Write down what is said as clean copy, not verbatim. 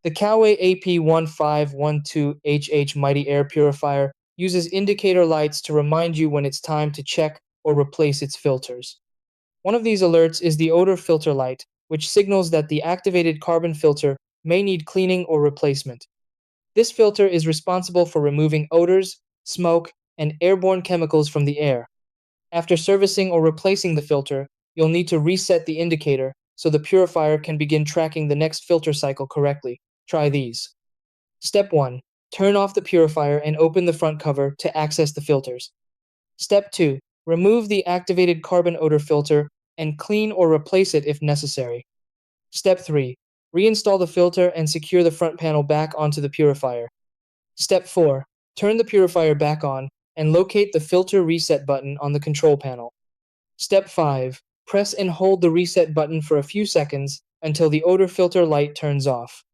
The Coway AP-1512HH Mighty Air Purifier uses indicator lights to remind you when it's time to check or replace its filters. One of these alerts is the odor filter light, which signals that the activated carbon filter may need cleaning or replacement. This filter is responsible for removing odors, smoke, and airborne chemicals from the air. After servicing or replacing the filter, you'll need to reset the indicator so the purifier can begin tracking the next filter cycle correctly. Try these. Step 1. Turn off the purifier and open the front cover to access the filters. Step 2. Remove the activated carbon odor filter and clean or replace it if necessary. Step 3. Reinstall the filter and secure the front panel back onto the purifier. Step 4. Turn the purifier back on and locate the filter reset button on the control panel. Step 5. Press and hold the reset button for a few seconds until the odor filter light turns off.